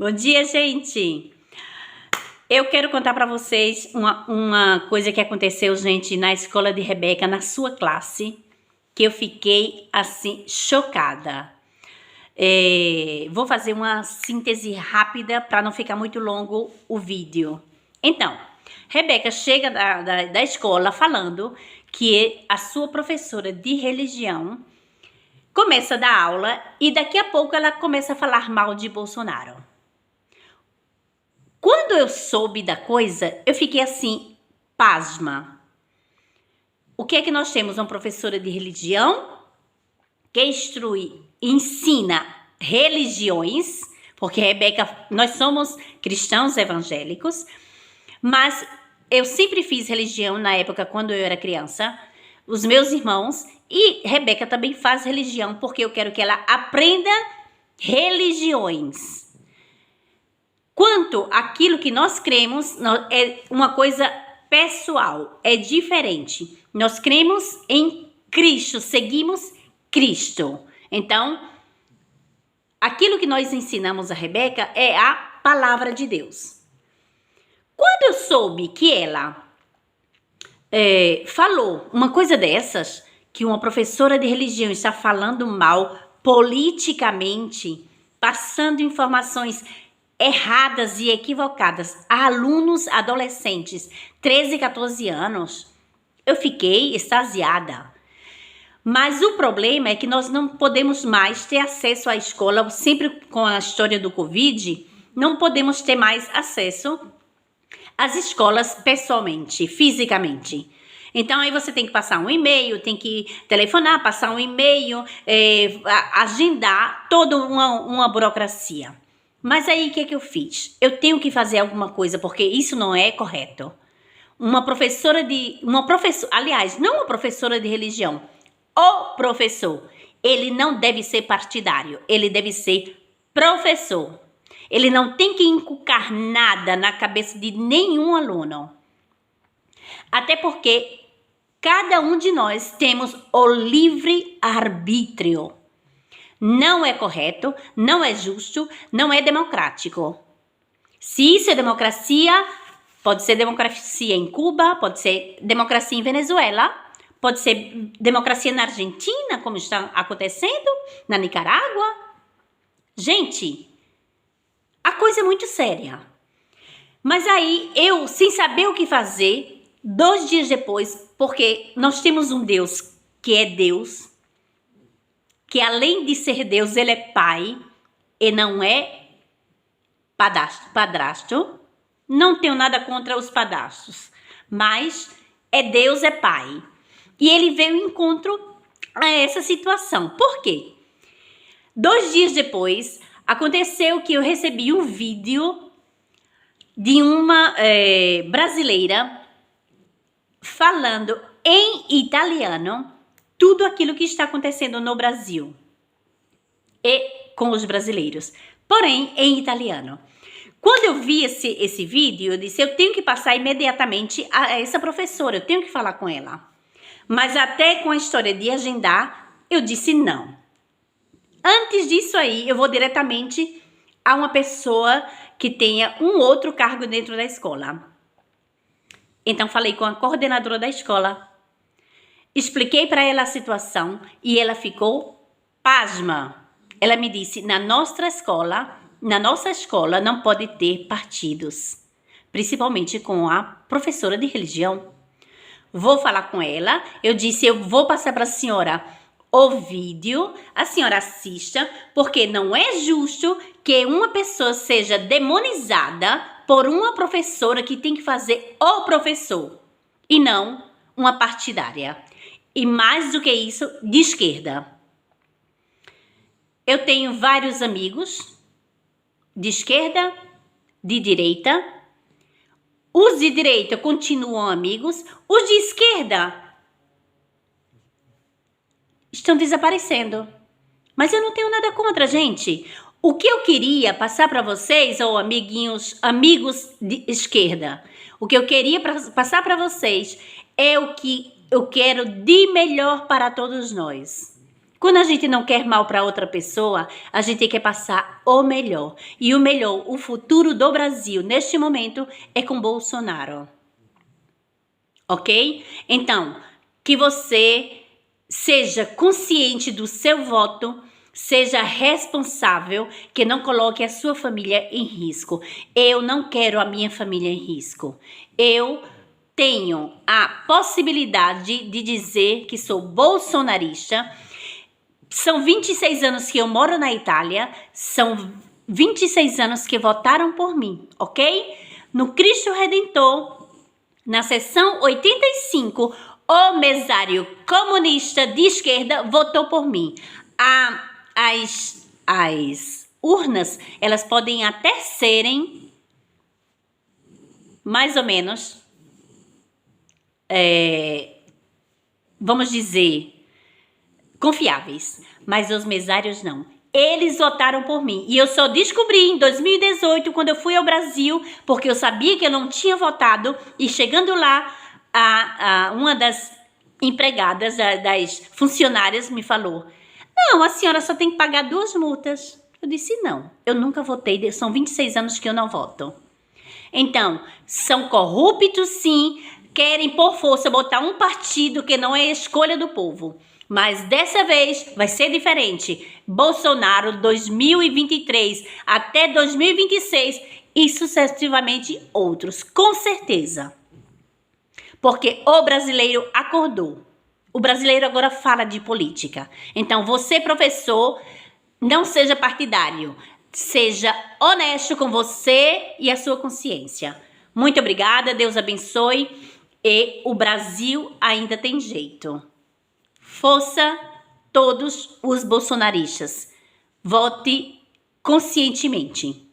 Bom dia, gente! Eu quero contar para vocês uma coisa que aconteceu, gente, na escola de Rebeca, na sua classe, que eu fiquei, assim, chocada. Vou fazer uma síntese rápida para não ficar muito longo o vídeo. Então, Rebeca chega da escola falando que a sua professora de religião começa a dar aula e daqui a pouco ela começa a falar mal de Bolsonaro. Quando eu soube da coisa, eu fiquei assim, pasma. O que é que nós temos? Uma professora de religião que instrui, ensina religiões, porque Rebeca, nós somos cristãos evangélicos, mas eu sempre fiz religião na época quando eu era criança, os meus irmãos, e Rebeca também faz religião, porque eu quero que ela aprenda religiões. Quanto aquilo que nós cremos é uma coisa pessoal, é diferente. Nós cremos em Cristo, seguimos Cristo. Então, aquilo que nós ensinamos a Rebeca é a palavra de Deus. Quando eu soube que ela falou uma coisa dessas, que uma professora de religião está falando mal politicamente, passando informações erradas e equivocadas a alunos adolescentes, 13 e 14 anos, eu fiquei extasiada. Mas o problema é que nós não podemos mais ter acesso à escola, sempre com a história do Covid, não podemos ter mais acesso às escolas pessoalmente, fisicamente. Então, aí você tem que passar um e-mail, tem que telefonar, passar um e-mail, agendar toda uma burocracia. Mas aí, o que eu fiz? Eu tenho que fazer alguma coisa, porque isso não é correto. Aliás, não uma professora de religião, o professor, ele não deve ser partidário, ele deve ser professor. Ele não tem que inculcar nada na cabeça de nenhum aluno. Até porque cada um de nós temos o livre arbítrio. Não é correto, não é justo, não é democrático. Se isso é democracia, pode ser democracia em Cuba, pode ser democracia em Venezuela, pode ser democracia na Argentina, como está acontecendo, na Nicarágua. Gente, a coisa é muito séria. Mas aí, eu, sem saber o que fazer, 2 dias depois, porque nós temos um Deus que é Deus, que além de ser Deus, ele é pai e não é padrasto. Não tenho nada contra os padrastos, mas é Deus, é pai. E ele veio em encontro a essa situação. Por quê? 2 dias depois, aconteceu que eu recebi um vídeo de uma brasileira falando em italiano tudo aquilo que está acontecendo no Brasil e com os brasileiros, porém em italiano. Quando eu vi esse vídeo, eu disse, eu tenho que passar imediatamente a essa professora, eu tenho que falar com ela. Mas até com a história de agendar, eu disse não. Antes disso aí, eu vou diretamente a uma pessoa que tenha um outro cargo dentro da escola. Então, falei com a coordenadora da escola, expliquei para ela a situação e ela ficou pasma. Ela me disse, na nossa escola não pode ter partidos, principalmente com a professora de religião. Vou falar com ela, eu disse, eu vou passar para a senhora o vídeo, a senhora assista, porque não é justo que uma pessoa seja demonizada por uma professora que tem que fazer o professor e não uma partidária. E mais do que isso, de esquerda. Eu tenho vários amigos de esquerda, de direita. Os de direita continuam amigos, os de esquerda estão desaparecendo. Mas eu não tenho nada contra, gente. O que eu queria passar para vocês, ou amigos de esquerda, o que eu queria passar para vocês é o que eu quero de melhor para todos nós. Quando a gente não quer mal para outra pessoa, a gente quer passar o melhor. E o melhor, o futuro do Brasil, neste momento, é com Bolsonaro. Ok? Então, que você seja consciente do seu voto, seja responsável, que não coloque a sua família em risco. Eu não quero a minha família em risco. Eu tenho a possibilidade de dizer que sou bolsonarista. São 26 anos que eu moro na Itália, são 26 anos que votaram por mim, ok? No Cristo Redentor, na seção 85, o mesário comunista de esquerda votou por mim. As urnas, elas podem até serem mais ou menos, vamos dizer, confiáveis, mas os mesários não. Eles votaram por mim. E eu só descobri em 2018, quando eu fui ao Brasil, porque eu sabia que eu não tinha votado. E chegando lá, uma das empregadas, das funcionárias, me falou: não, a senhora só tem que pagar 2 multas. Eu disse: não, eu nunca votei, são 26 anos que eu não voto. Então, são corruptos sim, querem por força botar um partido que não é a escolha do povo. Mas dessa vez vai ser diferente. Bolsonaro 2023 até 2026 e sucessivamente outros, com certeza. Porque o brasileiro acordou. O brasileiro agora fala de política. Então você, professor, não seja partidário. Seja honesto com você e a sua consciência. Muito obrigada, Deus abençoe. E o Brasil ainda tem jeito. Força todos os bolsonaristas. Vote conscientemente.